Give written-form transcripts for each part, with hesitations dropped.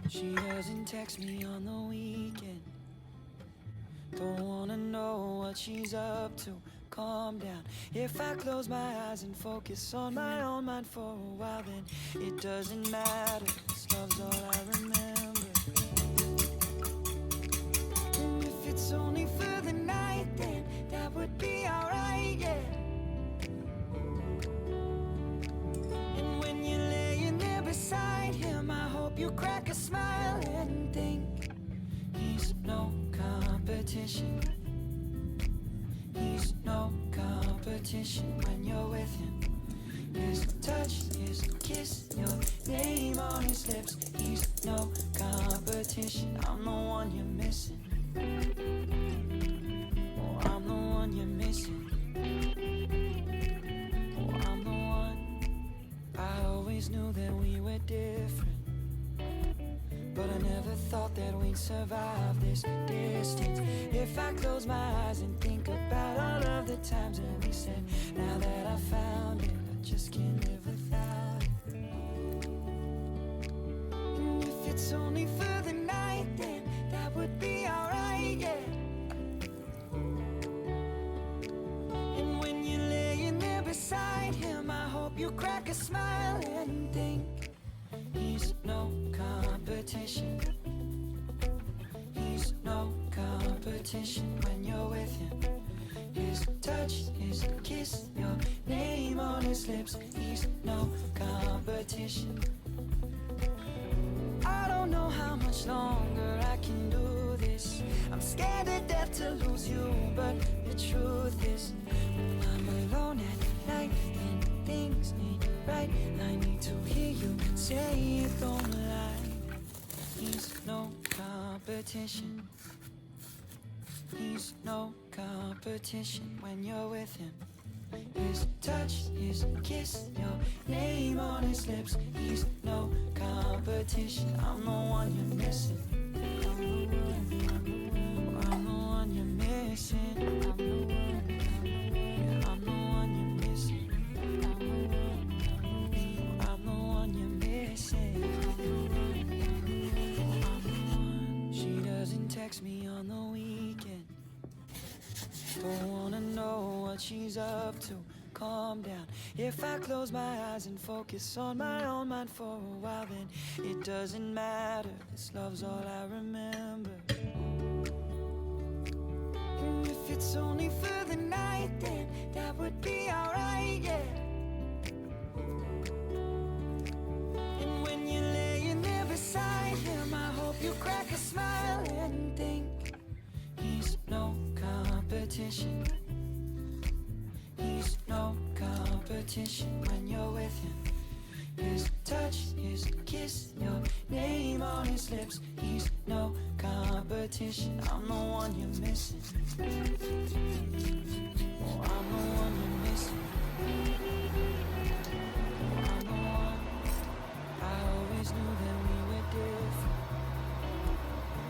She doesn't text me on the weekend. Don't wanna know what she's up to. Calm down. If I close my eyes and focus on my own mind for a while, then it doesn't matter. This love's all I remember. And if it's only for the night, then that would be alright, yeah. And when you're laying there beside him, I hope you crack a smile and think he's no competition. He's no competition when you're with him. His touch, his kiss, your name on his lips. He's no competition. I'm the one you're missing. Oh, I'm the one you're missing. Oh, I'm the one. I always knew that we were different, but I never thought that we'd survive this distance. If I close my eyes and think about all of the times that we said, now that I found it, I just can't live without it. And if it's only for the night, then that would be alright, yeah. And when you're laying there beside him, I hope you crack a smile and think he's no competition. He's no competition when you're with him. His touch, his kiss, your name on his lips. He's no competition. I don't know how much longer I can do this. I'm scared to death to lose you, but the truth is, when I'm alone at night and things ain't right, I need to hear you say it, don't lie. He's no competition. He's no competition when you're with him. His touch, his kiss, your name on his lips. He's no competition. I'm the one you're missing. I'm the one you're missing. I'm the one you're missing. I'm the one you're missing. I'm the one. She doesn't text me on the weekend. Don't wanna know what she's up to. Calm down. If I close my eyes and focus on my own mind for a while, then it doesn't matter. This love's all I remember. And if it's only for the night, then that would be alright, yeah. And when you're laying there beside him, I hope you crack a smile and think he's no competition. He's no competition when you're with him. His touch, his kiss, your name on his lips. He's no competition. I'm the one you're missing. Oh, I'm the one you're missing. Oh, I'm the one. I always knew that we were different,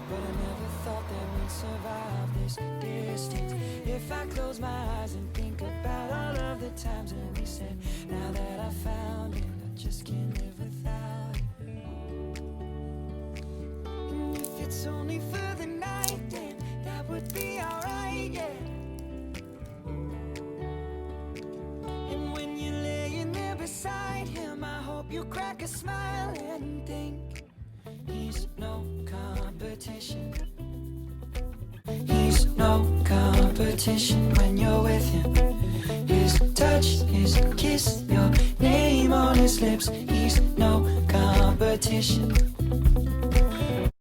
but I never thought that we'd survive this distance. If I close my eyes and think about all of the times that we said, now that I found it, I just can't live without it. And if it's only for the night, then that would be alright, yeah. And when you're laying there beside him, I hope you crack a smile and think he's no competition. He's no competition when you're with him. His touch, his kiss, your name on his lips. He's no competition.